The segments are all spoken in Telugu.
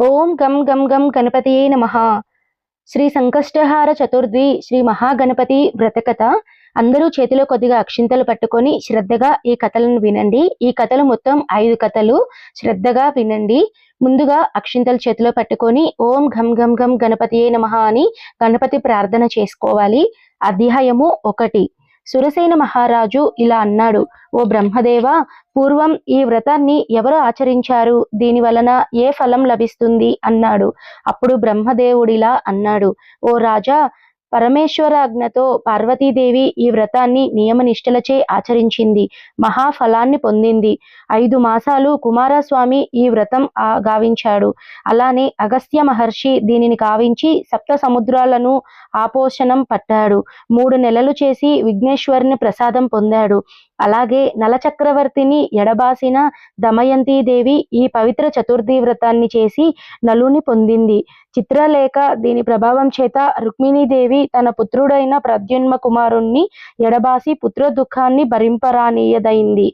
ఓం గం గం గం గణపతియే నమః. శ్రీ సంకష్టహార చతుర్థి శ్రీ మహాగణపతి వ్రతకథ. అందరూ చేతిలో కొద్దిగా అక్షింతలు పట్టుకొని శ్రద్ధగా ఈ కథలను వినండి. ఈ కథలు మొత్తం 5 కథలు. శ్రద్ధగా వినండి. ముందుగా అక్షింతలు చేతిలో పట్టుకొని ఓం ఘం ఘం ఘం గణపతియే నమః అని గణపతి ప్రార్థన చేసుకోవాలి. అధ్యాయము 1. సురసేన మహారాజు ఇలా అన్నాడు: ఓ బ్రహ్మదేవ, పూర్వం ఈ వ్రతాన్ని ఎవరు ఆచరించారు? దీని వలన ఏ ఫలం లభిస్తుంది అన్నాడు. అప్పుడు బ్రహ్మదేవుడిలా అన్నాడు: ఓ రాజా, పరమేశ్వరాజ్ఞతో పార్వతీదేవి ఈ వ్రతాన్ని నియమనిష్టలచే ఆచరించింది, మహాఫలాన్ని పొందింది. 5 మాసాలు కుమారస్వామి ఈ వ్రతం గావించాడు. అలానే అగస్త్య మహర్షి దీనిని గావించి 7 సముద్రాలను ఆపోషణం పట్టాడు. 3 నెలలు చేసి విఘ్నేశ్వరుని ప్రసాదం పొందాడు. అలాగే నలచక్రవర్తిని ఎడబాసిన దమయంతీదేవి ఈ పవిత్ర చతుర్థి వ్రతాన్ని చేసి నలుని పొందింది. చిత్రలేఖ దీని ప్రభావం చేత రుక్మిణీదేవి తన పుత్రుడైన ప్రద్యుమ్న కుమారుణ్ణి ఎడబాసి పుత్ర దుఃఖాన్ని భరింపరానీయదైంది.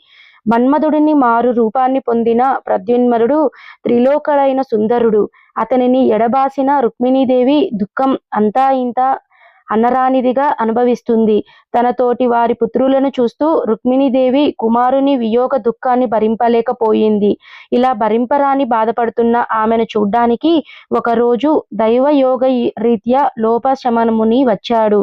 మన్మధుడిని మారు రూపాన్ని పొందిన ప్రద్యుమ్నుడు త్రిలోకుడైన సుందరుడు. అతనిని ఎడబాసిన రుక్మిణీదేవి దుఃఖం అంతా ఇంత అనరానిదిగా అనుభవిస్తుంది. తన తోటి వారి పుత్రులను చూస్తూ రుక్మిణీదేవి కుమారుని వియోగ దుఃఖాన్ని భరింపలేకపోయింది. ఇలా భరింపరాని బాధపడుతున్న ఆమెను చూడ్డానికి ఒకరోజు దైవయోగ రీత్యా లోపశమనముని వచ్చాడు.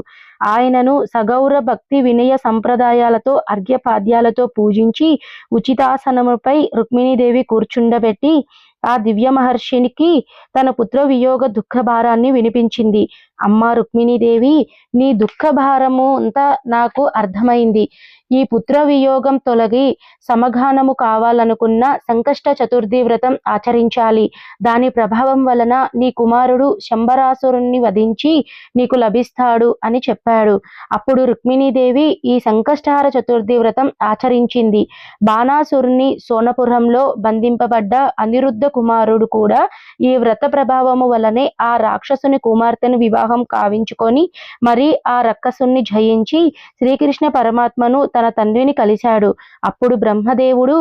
ఆయనను సగౌర భక్తి వినయ సంప్రదాయాలతో అర్ఘ్యపాద్యాలతో పూజించి ఉచితాసనముపై రుక్మిణీదేవి కూర్చుండబెట్టి ఆ దివ్య మహర్షినికి తన పుత్ర వియోగ దుఃఖ భారాన్ని వినిపించింది. అమ్మా రుక్మిణీదేవి, నీ దుఃఖ భారము అంతా నాకు అర్థమైంది. ఈ పుత్ర వియోగం తొలగి సమగానము కావాలనుకున్న సంకష్ట చతుర్థి వ్రతం ఆచరించాలి. దాని ప్రభావం వలన నీ కుమారుడు శంబరాసురుణ్ణి వధించి నీకు లభిస్తాడు అని చెప్పాడు. అప్పుడు రుక్మిణీదేవి ఈ సంకష్టహార చతుర్థి వ్రతం ఆచరించింది. బాణాసురుని సోనపురంలో బంధింపబడ్డ అనిరుద్ధ కుమారుడు కూడా ఈ వ్రత ప్రభావము వలనే ఆ రాక్షసుని కుమార్తెను వివాహం కావించుకొని మరి ఆ రక్కసుని జయించి శ్రీకృష్ణ పరమాత్మను తన తండ్రిని కలిశాడు. అప్పుడు బ్రహ్మదేవుడు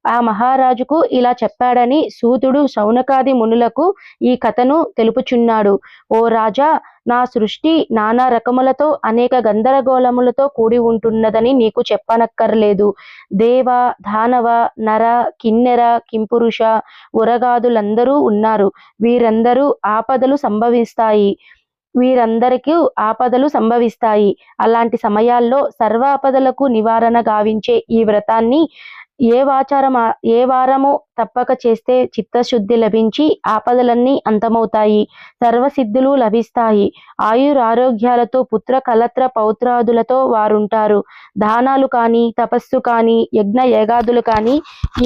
ఆ మహారాజుకు ఇలా చెప్పాడని సూతుడు శౌనకాది మునులకు ఈ కథను తెలుపుచున్నాడు. ఓ రాజా, నా సృష్టి నానా రకములతో అనేక గందరగోళములతో కూడి ఉంటున్నదని నీకు చెప్పనక్కర్లేదు. దేవ, దానవ, నర, కిన్నెర, కింపురుష, ఉరగాదులందరూ ఉన్నారు. వీరందరికీ ఆపదలు సంభవిస్తాయి. అలాంటి సమయాల్లో సర్వాపదలకు నివారణ గావించే ఈ వ్రతాన్ని ఏ వారము తప్పక చేస్తే చిత్తశుద్ధి లభించి ఆపదలన్నీ అంతమవుతాయి, సర్వసిద్ధులు లభిస్తాయి. ఆయురారోగ్యాలతో పుత్ర కలత్ర పౌత్రాదులతో వారుంటారు. దానాలు కానీ, తపస్సు కానీ, యజ్ఞ యాగాదులు కానీ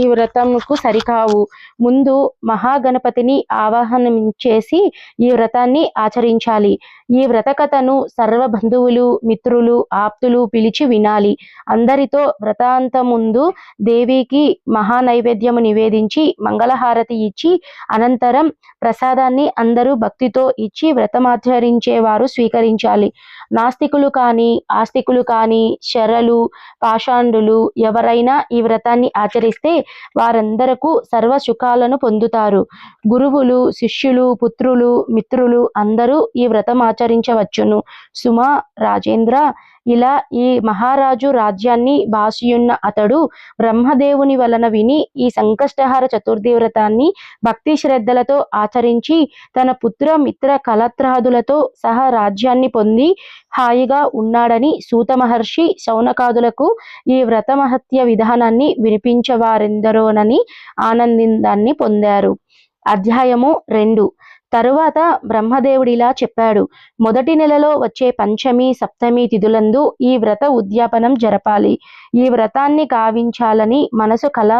ఈ వ్రతంకు సరికావు. ముందు మహాగణపతిని ఆవాహనం చేసి ఈ వ్రతాన్ని ఆచరించాలి. ఈ వ్రత కథను సర్వ బంధువులు, మిత్రులు, ఆప్తులు పిలిచి వినాలి. అందరితో వ్రతాంతముందు దేవికి మహా నైవేద్యము నివేదించి మంగళహారతి ఇచ్చి అనంతరం ప్రసాదాన్ని అందరూ భక్తితో ఇచ్చి వ్రతమాచరించేవారు స్వీకరించాలి. నాస్తికులు కానీ, ఆస్తికులు కానీ, శరలు, పాషాండులు ఎవరైనా ఈ వ్రతాన్ని ఆచరిస్తే వారందరకు సర్వ సుఖాలను పొందుతారు. గురువులు, శిష్యులు, పుత్రులు, మిత్రులు అందరూ ఈ వ్రతం ఆచరించవచ్చును. సుమా రాజేంద్ర, ఇలా ఈ మహారాజు రాజ్యాన్ని బాసియున్న అతడు బ్రహ్మదేవుని వలన విని ఈ సంకష్టహార చతుర్థి వ్రతాన్ని భక్తి శ్రద్ధలతో ఆచరించి తన పుత్ర మిత్ర కలత్రాదులతో సహా రాజ్యాన్ని పొంది హాయిగా ఉన్నాడని సూత మహర్షి శౌనకాదులకు ఈ వ్రత మహత్య విధానాన్ని వినిపించవారెందరోనని ఆనందాన్ని పొందారు. అధ్యాయము 2. తరువాత బ్రహ్మదేవుడిలా చెప్పాడు: మొదటి నెలలో వచ్చే పంచమి, సప్తమి తిథులందు ఈ వ్రత ఉద్యాపనం జరపాలి. ఈ వ్రతాన్ని గావించాలని మనసు కల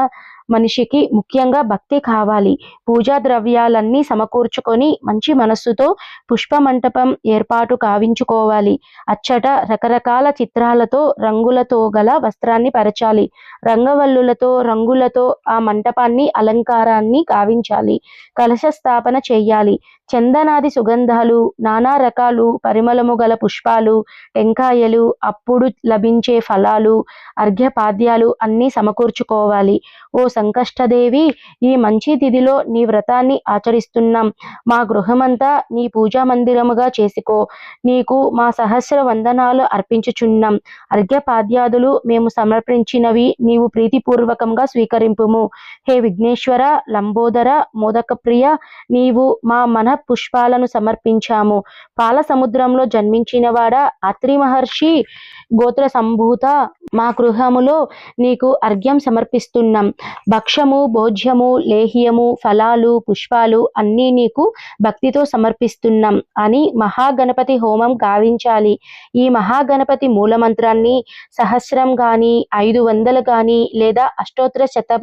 మనిషికి ముఖ్యంగా భక్తి కావాలి. పూజా ద్రవ్యాలన్నీ సమకూర్చుకొని మంచి మనస్సుతో పుష్పమంటపం ఏర్పాటు కావించుకోవాలి. అచ్చట రకరకాల చిత్రాలతో రంగులతో గల వస్త్రాన్ని పరచాలి. రంగవల్లులతో రంగులతో ఆ మంటపాన్ని అలంకారాన్ని గావించాలి. కలశ స్థాపన చెయ్యాలి. చందనాది సుగంధాలు, నానా రకాలు పరిమళము గల పుష్పాలు, టెంకాయలు, అప్పుడు లభించే ఫలాలు, అర్ఘ్యపాద్యాలు అన్నీ సమకూర్చుకోవాలి. ఓ సంకష్టదేవి, ఈ మంచి తిథిలో నీ వ్రతాన్ని ఆచరిస్తున్నాం. మా గృహమంతా నీ పూజా మందిరముగా చేసుకో. నీకు మా సహస్ర వందనాలు అర్పించుచున్నాం. అర్ఘ్యపాద్యాదులు మేము సమర్పించినవి నీవు ప్రీతిపూర్వకంగా స్వీకరింపుము. హే విఘ్నేశ్వర, లంబోదర, మోదక ప్రియ, నీవు మా మన పుష్పాలను సమర్పించాము. పాల సముద్రంలో జన్మించినవాడా, అత్రి మహర్షి గోత్ర సంభూత, మా గృహములో నీకు అర్ఘ్యం సమర్పిస్తున్నాం. భక్ష్యము, భోజ్యము, లేహ్యము, ఫలాలు, పుష్పాలు అన్నీ నీకు భక్తితో సమర్పిస్తున్నాం అని మహాగణపతి హోమం గావించాలి. ఈ మహాగణపతి మూలమంత్రాన్ని సహస్రం గాని, 500 గాని లేదా అష్టోత్తర శతం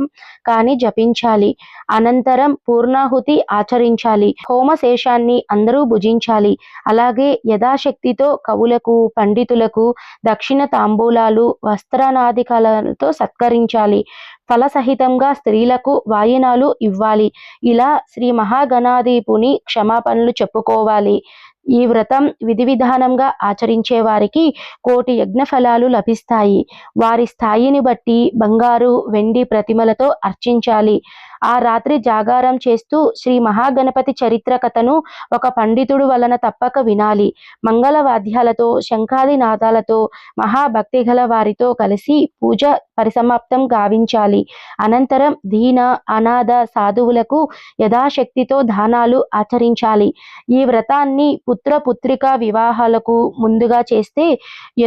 కానీ జపించాలి. అనంతరం పూర్ణాహుతి ఆచరించాలి. హోమశేషాన్ని అందరూ భుజించాలి. అలాగే యథాశక్తితో కవులకు, పండితులకు దక్షిణ తాంబూలాలు, వస్త్రానాదికలతో సత్కరించాలి. ఫలసహితంగా స్త్రీలకు వాయినాలు ఇవ్వాలి. ఇలా శ్రీ మహాగణాధిపుని క్షమాపణలు చెప్పుకోవాలి. ఈ వ్రతం విధి విధానంగా ఆచరించే వారికి 1,000,000 యజ్ఞ ఫలాలు లభిస్తాయి. వారి స్థాయిని బట్టి బంగారు, వెండి ప్రతిమలతో అర్చించాలి. ఆ రాత్రి జాగారం చేస్తూ శ్రీ మహాగణపతి చరిత్ర కథను ఒక పండితుడు వలన తప్పక వినాలి. మంగళవాద్యాలతో, శంఖాది నాదాలతో, మహాభక్తి గల వారితో కలిసి పూజ పరిసమాప్తం గావించాలి. అనంతరం దీన, అనాథ సాధువులకు యథాశక్తితో దానాలు ఆచరించాలి. ఈ వ్రతాన్ని పుత్ర పుత్రిక వివాహాలకు ముందుగా చేస్తే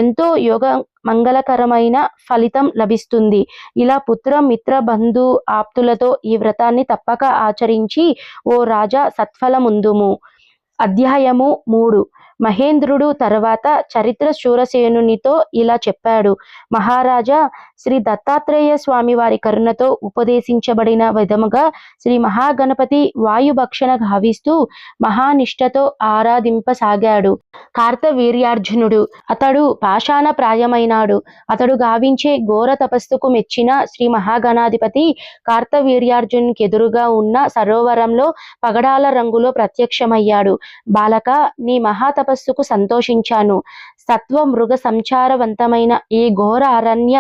ఎంతో యోగ మంగళకరమైన ఫలితం లభిస్తుంది. ఇలా పుత్ర, మిత్ర, బంధు, ఆప్తులతో ఈ వ్రతాన్ని తప్పక ఆచరించి ఓ రాజా సత్ఫలముందుము. అధ్యాయము 3. మహేంద్రుడు తర్వాత చరిత్ర శూరసేనునితో ఇలా చెప్పాడు. మహారాజా, శ్రీ దత్తాత్రేయ స్వామి వారి కరుణతో ఉపదేశించబడిన విధముగా శ్రీ మహాగణపతి వాయుభక్షణ గావిస్తూ మహానిష్టతో ఆరాధింపసాగాడు. కార్తవీర్యార్జునుడు అతడు పాషాణ ప్రాయమైనాడు. అతడు గావించే ఘోర తపస్సుకు మెచ్చిన శ్రీ మహాగణాధిపతి కార్తవీర్యార్జునికి ఎదురుగా ఉన్న సరోవరంలో పగడాల రంగులో ప్రత్యక్షమయ్యాడు. బాలక, నీ మహాతపస్సుకు సంతోషించాను. సత్వ మృగ సంచారవంతమైన ఈ ఘోర అరణ్య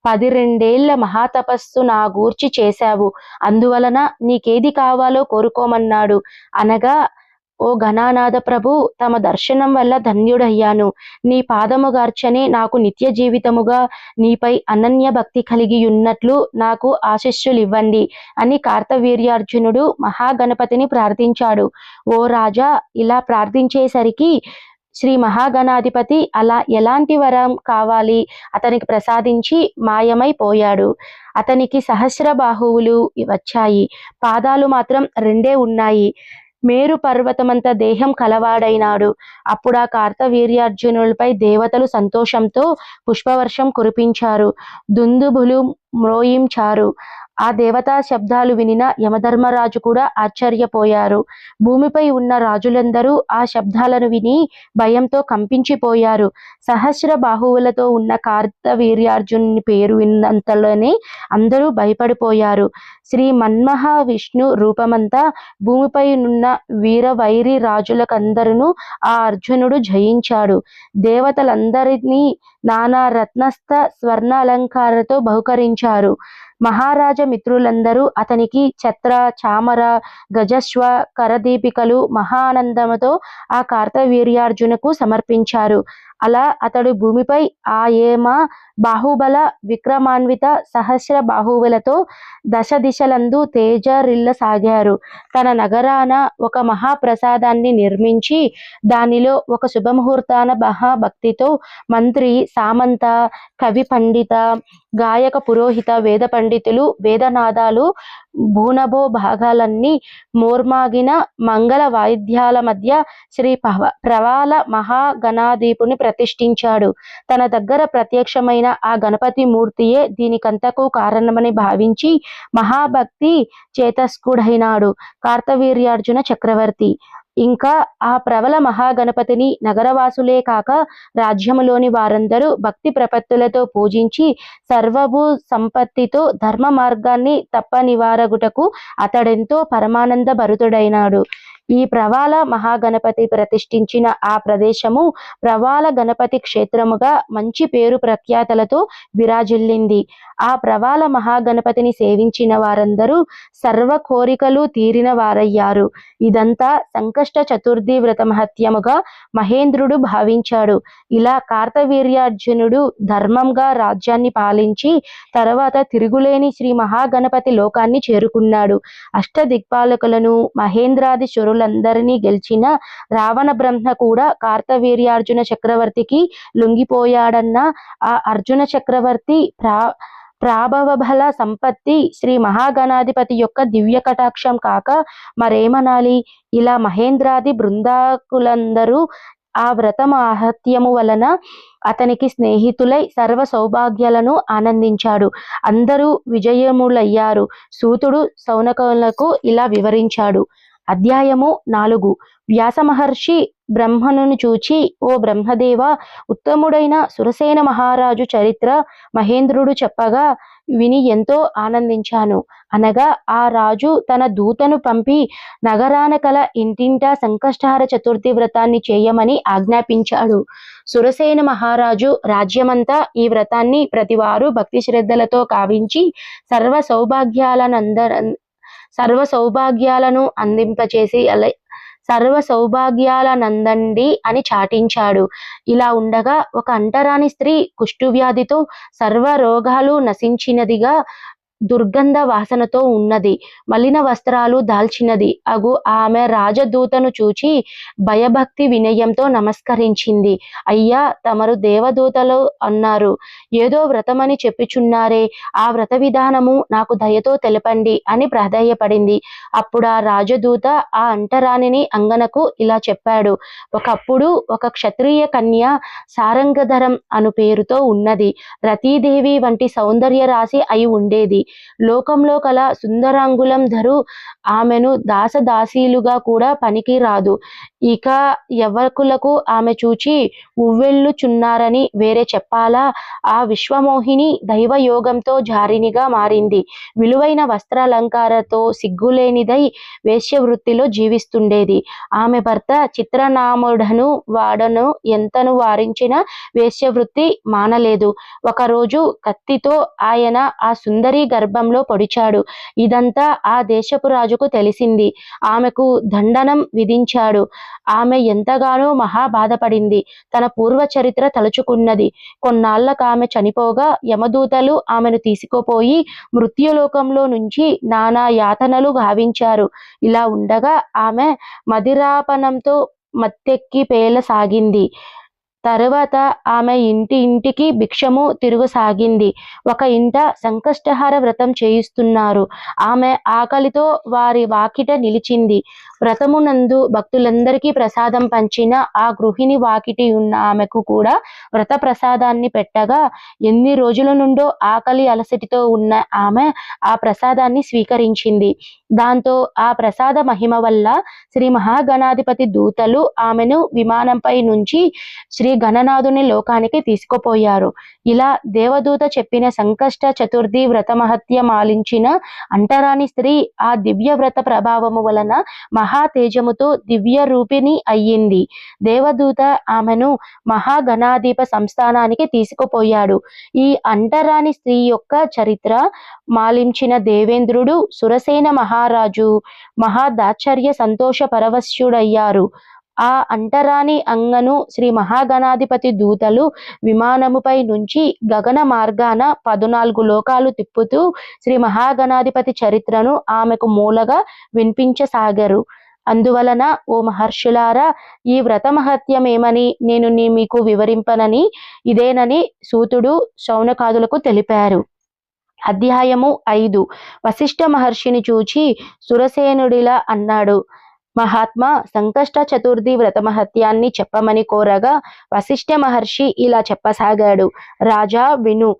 12 మహాతపస్సు నా గూర్చి చేశావు. అందువలన నీకేది కావాలో కోరుకోమన్నాడు. అనగా, ఓ గణానాథ ప్రభు, తమ దర్శనం వల్ల ధన్యుడయ్యాను. నీ పాదముగార్చనే నాకు నిత్య జీవితముగా నీపై అనన్య భక్తి కలిగి ఉన్నట్లు నాకు ఆశీస్సులివ్వండి అని కార్తవీర్యార్జునుడు మహాగణపతిని ప్రార్థించాడు. ఓ రాజా, ఇలా ప్రార్థించేసరికి శ్రీ మహాగణాధిపతి అలా ఎలాంటి వరం కావాలి అతనికి ప్రసాదించి మాయమైపోయాడు. అతనికి సహస్ర బాహువులు వచ్చాయి. పాదాలు మాత్రం 2 ఉన్నాయి. మేరు పర్వతమంత దేహం కలవాడైనాడు. అప్పుడు ఆ కార్తవీర్యార్జునులపై దేవతలు సంతోషంతో పుష్పవర్షం కురిపించారు. దుందుభులు మ్రోయించారు. ఆ దేవతా శబ్దాలు వినిన యమధర్మరాజు కూడా ఆశ్చర్యపోయారు. భూమిపై ఉన్న రాజులందరూ ఆ శబ్దాలను విని భయంతో కంపించిపోయారు. సహస్ర బాహువులతో ఉన్న కార్తవీర్యార్జునుని పేరు విన్నంతలోనే అందరూ భయపడిపోయారు. శ్రీ మన్మహావిష్ణు రూపమంతా భూమిపై ఉన్న వీరవైరి రాజులకందరూ ఆ అర్జునుడు జయించాడు. దేవతలందరినీ నానా రత్నస్థ స్వర్ణ అలంకారతో బహుకరించారు. మహారాజ మిత్రులందరూ అతనికి ఛత్ర, చామర, గజశ్వ, కరదీపికలు మహానందముతో ఆ కార్తవీర్యార్జునకు సమర్పించారు. అలా అతడు భూమిపై ఆ ఏమ బాహుబల విక్రమాన్విత సహస్ర బాహువులతో దశ దిశలందు తేజరిల్లసాగారు. తన నగరాన ఒక మహాప్రసాదాన్ని నిర్మించి దానిలో ఒక శుభముహూర్తాన మహాభక్తితో మంత్రి, సామంత, కవి, పండిత, గాయక, పురోహిత, వేద పండితులు, వేదనాదాలు, భూనభో భాగాలన్నీ మోర్మాగిన మంగళ వాయిద్యాల మధ్య శ్రీ ప్రవాల మహాగణాధిపుని ప్రతిష్ఠించాడు. తన దగ్గర ప్రత్యక్షమైన ఆ గణపతి మూర్తియే దీనికంతకు కారణమని భావించి మహాభక్తి చేతస్కుడైనాడు కార్తవీర్యార్జున చక్రవర్తి. ఇంకా ఆ ప్రబల మహాగణపతిని నగరవాసులే కాక రాజ్యములోని వారందరూ భక్తి ప్రపత్తులతో పూజించి సర్వభూ సంపత్తితో ధర్మ మార్గాన్ని తప్ప నివారగుటకు అతడెంతో పరమానంద భరితుడైనాడు. ఈ ప్రవాల మహాగణపతి ప్రతిష్ఠించిన ఆ ప్రదేశము ప్రవాల గణపతి క్షేత్రముగా మంచి పేరు ప్రఖ్యాతలతో విరాజిల్లింది. ఆ ప్రవాల మహాగణపతిని సేవించిన వారందరూ సర్వ కోరికలు తీరిన వారయ్యారు. ఇదంతా సంకష్ట చతుర్థి వ్రత మహత్యముగా మహేంద్రుడు భావించాడు. ఇలా కార్తవీర్యార్జునుడు ధర్మంగా రాజ్యాన్ని పాలించి తర్వాత తిరుగులేని శ్రీ మహాగణపతి లోకాన్ని చేరుకున్నాడు. అష్టదిక్పాలకులను మహేంద్రాది శురులందరినీ గెలిచిన రావణ బ్రహ్మ కూడా కార్తవీర్యార్జున చక్రవర్తికి లొంగిపోయాడన్న ఆ అర్జున చక్రవర్తి ప్రాభవబల సంపత్తి శ్రీ మహాగణాధిపతి యొక్క దివ్య కటాక్షం కాక మరేమనాలి. ఇలా మహేంద్రాది బృందాకులందరూ ఆ వ్రత మహత్యము వలన అతనికి స్నేహితులై సర్వ సౌభాగ్యాలను ఆనందించాడు. అందరూ విజయములయ్యారు. సూతుడు శౌనకులకు ఇలా వివరించాడు. అధ్యాయము 4. వ్యాస మహర్షి బ్రహ్మను చూచి, ఓ బ్రహ్మదేవ, ఉత్తముడైన సురసేన మహారాజు చరిత్ర మహేంద్రుడు చెప్పగా విని ఎంతో ఆనందించాను. అనగా ఆ రాజు తన దూతను పంపి నగరాన కల ఇంటింటా సంకష్టహార చతుర్థి వ్రతాన్ని చేయమని ఆజ్ఞాపించాడు. సురసేన మహారాజు రాజ్యమంతా ఈ వ్రతాన్ని ప్రతివారు భక్తి శ్రద్ధలతో కావించి సర్వ సౌభాగ్యాలను అందింపచేసి సర్వ సౌభాగ్యాలనందండి అని చాటించాడు. ఇలా ఉండగా ఒక అంటరాని స్త్రీ కుష్ఠువ్యాధితో సర్వ రోగాలు నశించినదిగా దుర్గంధ వాసనతో ఉన్నది, మలిన వస్త్రాలు దాల్చినది అగు ఆమె రాజదూతను చూచి భయభక్తి వినయంతో నమస్కరించింది. అయ్యా, తమరు దేవదూతలు అన్నారు, ఏదో వ్రతమని చెప్పుచున్నారే, ఆ వ్రత విధానము నాకు దయతో తెలపండి అని ప్రాధేయపడింది. అప్పుడు ఆ రాజదూత ఆ అంటరానిని అంగనకు ఇలా చెప్పాడు. ఒకప్పుడు ఒక క్షత్రియ కన్య సారంగధరం అను పేరుతో ఉన్నది. రతీదేవి వంటి సౌందర్య రాశి అయి ఉండేది. లోకంలో కల సుందరాంగులం ధరు ఆమెను దాసదాసీలుగా కూడా పనికి రాదు. ఇక యవ్వకులకు ఆమె చూచి ఉవ్వెళ్ళుచున్నారని వేరే చెప్పాలా? ఆ విశ్వమోహిని దైవయోగంతో జారినిగా మారింది. విలువైన వస్త్రాలంకారతో సిగ్గులేనిదై వేశ్యవృత్తిలో జీవిస్తుండేది. ఆమె భర్త చిత్రనాముడను వాడను ఎంతను వారించిన వేశ్యవృత్తి మానలేదు. ఒకరోజు కత్తితో ఆయన ఆ సుందరి గర్భంలో పొడిచాడు. ఇదంతా ఆ దేశపు రాజుకు తెలిసింది. ఆమెకు దండనం విధించాడు. ఆమె ఎంతగానో మహా బాధపడింది. తన పూర్వ చరిత్ర తలుచుకున్నది. కొన్నాళ్లకు ఆమె చనిపోగా యమదూతలు ఆమెను తీసుకుపోయి మృత్యులోకంలో నుంచి నానా యాతనలు గావించారు. ఇలా ఉండగా ఆమె మదిరాపనంతో మత్తెక్కి పేలసాగింది. తరువాత ఆమె ఇంటికి భిక్షము తిరుగసాగింది. ఒక ఇంట సంకష్టహార వ్రతం చేయిస్తున్నారు. ఆమె ఆకలితో వారి వాకిట నిలిచింది. వ్రతమునందు భక్తులందరికీ ప్రసాదం పంచిన ఆ గృహిణి వాకిటి ఉన్న ఆమెకు కూడా వ్రత ప్రసాదాన్ని పెట్టగా ఎన్ని రోజుల నుండో ఆకలి అలసటితో ఉన్న ఆమె ఆ ప్రసాదాన్ని స్వీకరించింది. దాంతో ఆ ప్రసాద మహిమ వల్ల శ్రీ మహాగణాధిపతి దూతలు ఆమెను విమానంపై నుంచి శ్రీ గణనాథుని లోకానికి తీసుకుపోయారు. ఇలా దేవదూత చెప్పిన సంకష్ట చతుర్థి వ్రత మహత్య మాలించిన అంటరాని స్త్రీ ఆ దివ్య వ్రత ప్రభావము వలన మహా తేజముతో దివ్య రూపిణి అయ్యింది. దేవదూత ఆమెను మహాగణాధిప సంస్థానానికి తీసుకుపోయాడు. ఈ అంటరాని స్త్రీ యొక్క చరిత్ర మాలించిన దేవేంద్రుడు సురసేన మహారాజు మహాదాశ్చర్య సంతోష పరవశుడయ్యారు. ఆ అంటరాని అంగను శ్రీ మహాగణాధిపతి దూతలు విమానముపై నుంచి గగన మార్గాన 14 లోకాలు తిప్పుతూ శ్రీ మహాగణాధిపతి చరిత్రను ఆమెకు మూలగా వినిపించసాగారు. అందువలన ఓ మహర్షులారా, ఈ వ్రత మహత్యమేమని నేను మీకు వివరింపనని ఇదేనని సూతుడు శౌనకాదులకు తెలిపారు. అధ్యాయము 5. వశిష్ఠ మహర్షిని చూచి సురసేనుడిలా అన్నాడు. మహాత్మా, సంకష్ట చతుర్థి వ్రత మహత్యాన్ని చెప్పమని కోరగా వశిష్ఠ మహర్షి ఇలా చెప్పసాగాడు. రాజా విను.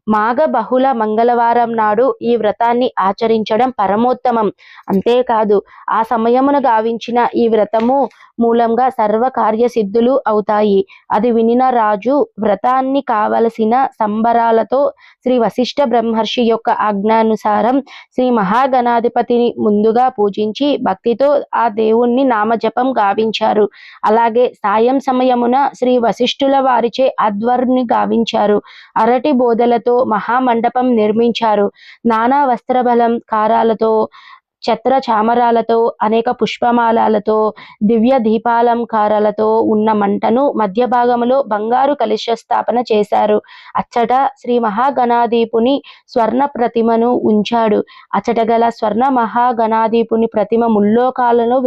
మాఘ బహుళ మంగళవారం నాడు ఈ వ్రతాన్ని ఆచరించడం పరమోత్తమం. అంతేకాదు ఆ సమయమున గావించిన ఈ వ్రతము మూలంగా సర్వ కార్యసిద్ధులు అవుతాయి. అది వినిన రాజు వ్రతాన్ని కావలసిన సంబరాలతో శ్రీ వశిష్ఠ బ్రహ్మర్షి యొక్క ఆజ్ఞానుసారం శ్రీ మహాగణాధిపతిని ముందుగా పూజించి భక్తితో ఆ దేవుణ్ణి నామజపం గావించారు. అలాగే సాయం సమయమున శ్రీ వశిష్ఠుల వారిచే అధ్వర్ని గావించారు. అరటి బోధలతో మహామండపం నిర్మించారు. నానా వస్త్రబలం కారాలతో, ఛత్ర చామరాలతో, అనేక పుష్పమాలతో, దివ్య దీపాలంకారాలతో ఉన్న మంటను మధ్య భాగంలో బంగారు కలశ స్థాపన చేశారు. అచ్చట శ్రీ మహాగణాధీపుని స్వర్ణ ప్రతిమను ఉంచాడు. అచ్చట గల స్వర్ణ మహాగణాధీపుని ప్రతిమ ముల్లోకాలను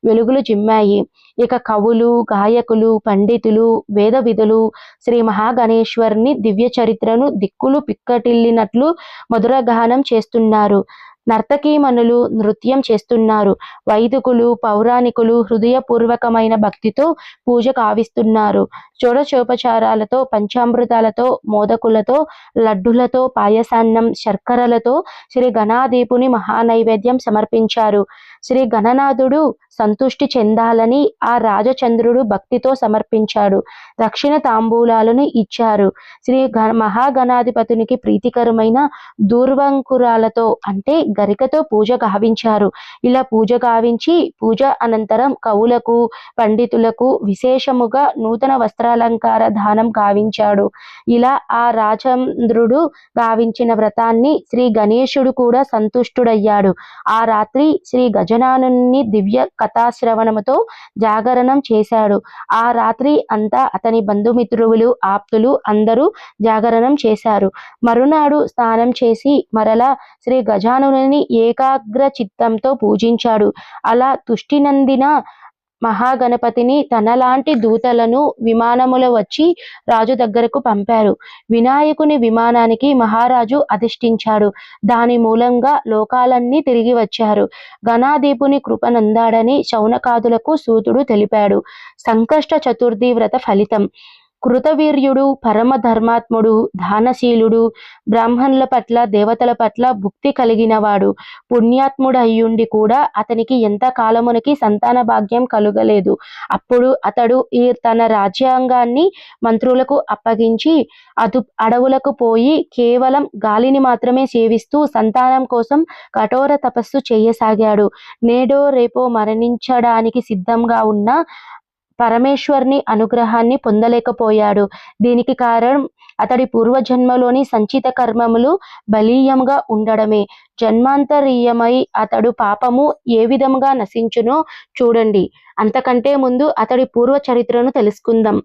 వెలుగులు చిమ్మాయి. ఇక కవులు, గాయకులు, పండితులు, వేద విధులు శ్రీ మహాగణేశ్వరుని దివ్య చరిత్రను దిక్కులు పిక్కటిల్లినట్లు మధురగానం చేస్తున్నారు. నర్తకీమణులు నృత్యం చేస్తున్నారు. వైదికులు, పౌరాణికులు హృదయపూర్వకమైన భక్తితో పూజ కావిస్తున్నారు. షోడశోపచారాలతో, పంచామృతాలతో, మోదకులతో, లడ్డులతో, పాయసాన్నం, శర్కరలతో శ్రీ గణాధీపుని మహానైవేద్యం సమర్పించారు. శ్రీ గణనాథుడు సంతుష్టి చెందాలని ఆ రాజచంద్రుడు భక్తితో సమర్పించాడు. దక్షిణ తాంబూలాలను ఇచ్చారు. శ్రీ మహాగణాధిపతునికి ప్రీతికరమైన దూర్వంకురాలతో అంటే గరికతో పూజ గావించారు. ఇలా పూజ గావించి పూజ అనంతరం కవులకు, పండితులకు విశేషముగా నూతన వస్త్రాలంకార దానం గావించాడు. ఇలా ఆ రాజచంద్రుడు గావించిన వ్రతాన్ని శ్రీ గణేశుడు కూడా సంతుష్టుడయ్యాడు. ఆ రాత్రి శ్రీ గజాననుని దివ్య కథాశ్రవణముతో జాగరణం చేశాడు. ఆ రాత్రి అంతా అతని బంధుమిత్రులు, ఆప్తులు అందరూ జాగరణం చేశారు. మరునాడు స్నానం చేసి మరలా శ్రీ గజాననుని ఏకాగ్ర చిత్తంతో పూజించాడు. అలా తుష్టి నందిన మహాగణపతిని తనలాంటి దూతలను విమానములో వచ్చి రాజు దగ్గరకు పంపారు. వినాయకుని విమానానికి మహారాజు అధిష్ఠించాడు. దాని మూలంగా లోకాలన్నీ తిరిగి వచ్చారు. గణాధీపుని కృపనందాడని శౌనకాదులకు సూతుడు తెలిపాడు. సంకష్ట చతుర్థి వ్రత ఫలితం. కృతవీర్యుడు, పరమ ధర్మాత్ముడు, దానశీలుడు, బ్రాహ్మణుల పట్ల, దేవతల పట్ల భక్తి కలిగినవాడు, పుణ్యాత్ముడు అయ్యుండి కూడా అతనికి ఎంత కాలమునకి సంతాన భాగ్యం కలుగలేదు. అప్పుడు అతడు తన రాజ్యాంగాన్ని మంత్రులకు అప్పగించి అడవులకు పోయి కేవలం గాలిని మాత్రమే సేవిస్తూ సంతానం కోసం కఠోర తపస్సు చేయసాగాడు. నేడో రేపో మరణించడానికి సిద్ధంగా ఉన్న పరమేశ్వరుని అనుగ్రహాన్ని పొందలేకపోయాడు. దీనికి కారణం అతడి పూర్వజన్మలోని సంచిత కర్మములు బలీయంగా ఉండడమే. జన్మాంతరీయమై అతడు పాపము ఏ విధంగా నశించునో చూడండి. అంతకంటే ముందు అతడి పూర్వ చరిత్రను తెలుసుకుందాం.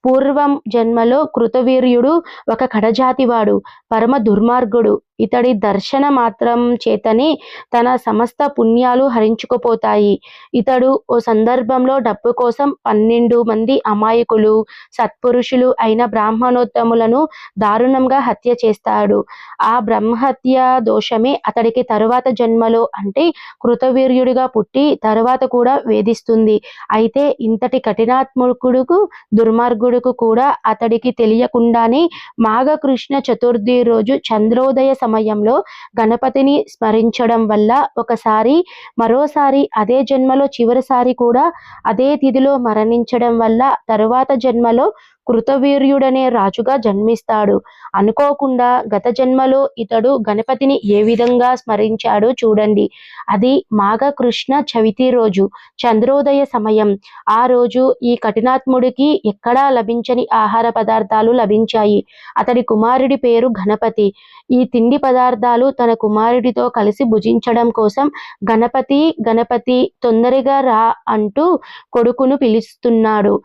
పూర్వం జన్మలో కృతవీర్యుడు ఒక కడజాతివాడు, పరమ దుర్మార్గుడు. ఇతడి దర్శన మాత్రం చేతనే తన సమస్త పుణ్యాలు హరించుకుపోతాయి. ఇతడు ఓ సందర్భంలో డబ్బు కోసం 12 మంది అమాయకులు, సత్పురుషులు అయిన బ్రాహ్మణోత్తములను దారుణంగా హత్య చేస్తాడు. ఆ బ్రహ్మహత్య దోషమే అతడికి తరువాత జన్మలో అంటే కృతవీర్యుడిగా పుట్టి తరువాత కూడా వేధిస్తుంది. అయితే ఇంతటి కఠినాత్మకుడుకు, దుర్మార్గుడుకు కూడా అతడికి తెలియకుండానే మాఘకృష్ణ చతుర్థి రోజు చంద్రోదయ సమయంలో గణపతిని స్మరించడం వల్ల ఒకసారి, మరోసారి అదే జన్మలో చివరిసారి కూడా అదే తిథిలో మరణించడం వల్ల తరువాత జన్మలో కృతవీర్యుడనే రాజుగా జన్మిస్తాడు. అనుకోకుండా గత జన్మలో ఇతడు గణపతిని ఏ విధంగా స్మరించాడో చూడండి. అది మాఘకృష్ణ చవితి రోజు చంద్రోదయ సమయం. ఆ రోజు ఈ కఠినాత్ముడికి ఎక్కడా లభించని ఆహార పదార్థాలు లభించాయి. అతడి కుమారుడి పేరు గణపతి. ఈ తిండి పదార్థాలు తన కుమారుడితో కలిసి భుజించడం కోసం గణపతి గణపతి తొందరగా రా అంటూ కొడుకును పిలుస్తున్నాడు.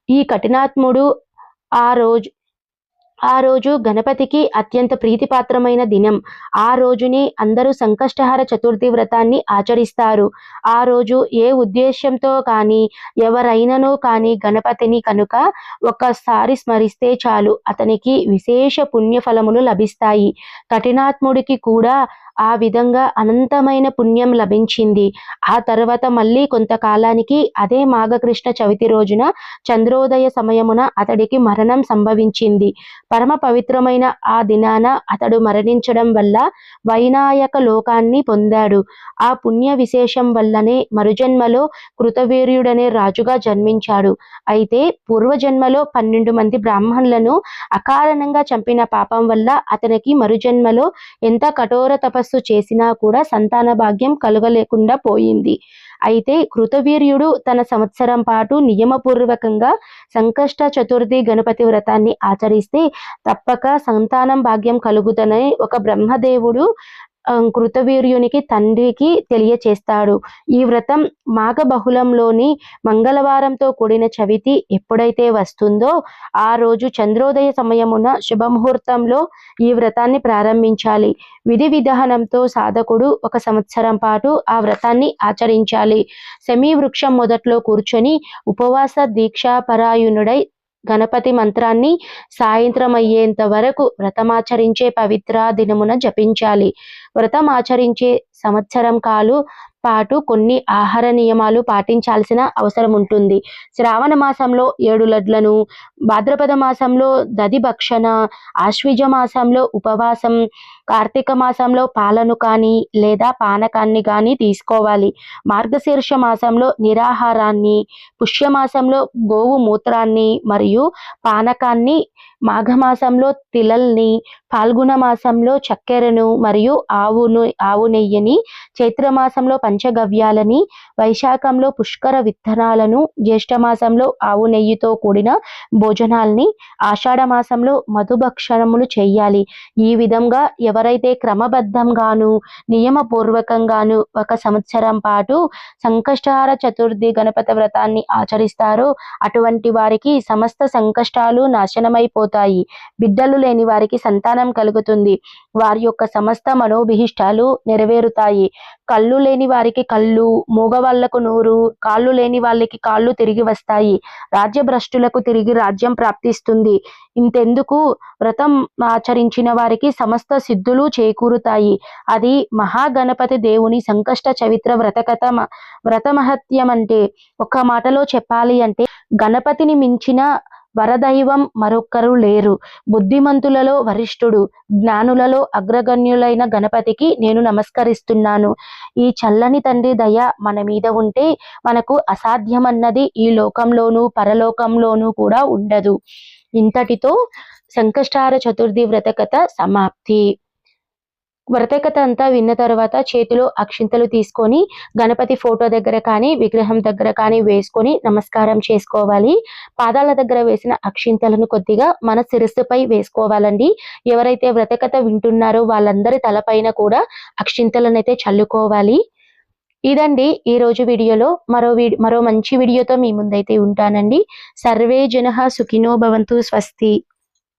ఈ కఠినాత్ముడు ఆ రోజు గణపతికి అత్యంత ప్రీతిపాత్రమైన దినం. ఆ రోజుని అందరూ సంకష్టహార చతుర్థి వ్రతాన్ని ఆచరిస్తారు. ఆ రోజు ఏ ఉద్దేశంతో కానీ ఎవరైనానో కానీ గణపతిని కనుక ఒక్కసారి స్మరిస్తే చాలు అతనికి విశేష పుణ్యఫలములు లభిస్తాయి. కఠినాత్ముడికి కూడా ఆ విధంగా అనంతమైన పుణ్యం లభించింది. ఆ తర్వాత మళ్ళీ కొంతకాలానికి అదే మాఘకృష్ణ చవితి రోజున చంద్రోదయ సమయమున అతడికి మరణం సంభవించింది. పరమ పవిత్రమైన ఆ దినాన అతడు మరణించడం వల్ల వైనాయక లోకాన్ని పొందాడు. ఆ పుణ్య విశేషం వల్లనే మరుజన్మలో కృతవీర్యుడనే రాజుగా జన్మించాడు. అయితే పూర్వజన్మలో 12 మంది బ్రాహ్మణులను అకారణంగా చంపిన పాపం వల్ల అతనికి మరుజన్మలో ఎంత కఠోర తపస్సు చేసినా కూడా సంతాన భాగ్యం కలుగలేకుండా పోయింది. అయితే కృతవీర్యుడు తన సంవత్సరం పాటు నియమపూర్వకంగా సంకష్ట చతుర్థి గణపతి వ్రతాన్ని ఆచరిస్తే తప్పక సంతానం భాగ్యం కలుగుతుందని ఒక బ్రహ్మదేవుడు కృతవీర్యునికి తండ్రికి తెలియచేస్తాడు. ఈ వ్రతం మాఘ బహుళంలోని మంగళవారంతో కూడిన చవితి ఎప్పుడైతే వస్తుందో ఆ రోజు చంద్రోదయ సమయమున శుభముహూర్తంలో ఈ వ్రతాన్ని ప్రారంభించాలి. విధి విధానంతో సాధకుడు 1 సంవత్సరం పాటు ఆ వ్రతాన్ని ఆచరించాలి. శమీ వృక్షం మొదట్లో కూర్చొని ఉపవాస దీక్షాపరాయణుడై గణపతి మంత్రాన్ని సాయంత్రం అయ్యేంత వరకు వ్రతమాచరించే పవిత్ర దినమున జపించాలి. వ్రతం ఆచరించే సంవత్సరం కాలు పాటు కొన్ని ఆహార నియమాలు పాటించాల్సిన అవసరం ఉంటుంది. శ్రావణ మాసంలో 7 లడ్లను, భాద్రపద మాసంలో దది భక్షణ, ఆశ్వీజ మాసంలో ఉపవాసం, కార్తీక మాసంలో పాలను కానీ లేదా పానకాన్ని కానీ తీసుకోవాలి. మార్గశీర్ష మాసంలో నిరాహారాన్ని, పుష్యమాసంలో గోవు మూత్రాన్ని మరియు పానకాన్ని, మాఘమాసంలో తిలల్ని, ఫాల్గుణ మాసంలో చక్కెరను మరియు ఆవు నెయ్యిని, చైత్రమాసంలో పంచగవ్యాలని, వైశాఖంలో పుష్కర విత్తనాలను, జ్యేష్ఠమాసంలో ఆవు నెయ్యితో కూడిన భోజనాల్ని, ఆషాఢ మాసంలో మధుభక్షణములు చేయాలి. ఈ విధంగా ఎవరైతే క్రమబద్ధంగాను నియమపూర్వకంగాను 1 సంవత్సరం పాటు సంకష్టహార చతుర్థి గణపతి వ్రతాన్ని ఆచరిస్తారో అటువంటి వారికి సమస్త సంకష్టాలు నాశనమైపోతాయి. బిడ్డలు లేని వారికి సంతానం కలుగుతుంది. వారి యొక్క సమస్త మనోభిష్టాలు నెరవేరుతాయి. కళ్ళు లేని వారికి కళ్ళు, మూగవాళ్లకు నోరు, కాళ్ళు లేని వాళ్ళకి కాళ్ళు తిరిగి వస్తాయి. రాజ్యభ్రష్టులకు తిరిగి రాజ్యం ప్రాప్తిస్తుంది. ఇంతెందుకు, వ్రతం ఆచరించిన వారికి సమస్త సిద్ధులు చేకూరుతాయి. అది మహాగణపతి దేవుని సంకష్ట చవిత్ర వ్రతమహత్యం. అంటే ఒక్క మాటలో చెప్పాలి అంటే గణపతిని మించిన వరదైవం మరొక్కరు లేరు. బుద్ధిమంతులలో వరిష్ఠుడు, జ్ఞానులలో అగ్రగణ్యులైన గణపతికి నేను నమస్కరిస్తున్నాను. ఈ చల్లని తండ్రి దయ మన మీద ఉంటే మనకు అసాధ్యమన్నది ఈ లోకంలోనూ పరలోకంలోనూ కూడా ఉండదు. ఇంతటితో సంకష్టహార చతుర్థి వ్రతకథ సమాప్తి. వ్రతకథ అంతా విన్న తర్వాత చేతిలో అక్షింతలు తీసుకొని గణపతి ఫోటో దగ్గర కానీ విగ్రహం దగ్గర కానీ వేసుకొని నమస్కారం చేసుకోవాలి. పాదాల దగ్గర వేసిన అక్షింతలను కొద్దిగా మన శిరస్సుపై వేసుకోవాలండి. ఎవరైతే వ్రతకథ వింటున్నారో వాళ్ళందరి తలపైన కూడా అక్షింతలను అయితే చల్లుకోవాలి. ఇదండి ఈ రోజు వీడియోలో. మరో మంచి వీడియోతో మీ ముందైతే ఉంటానండి. సర్వే జనః సుఖినో భవంతు. స్వస్తి.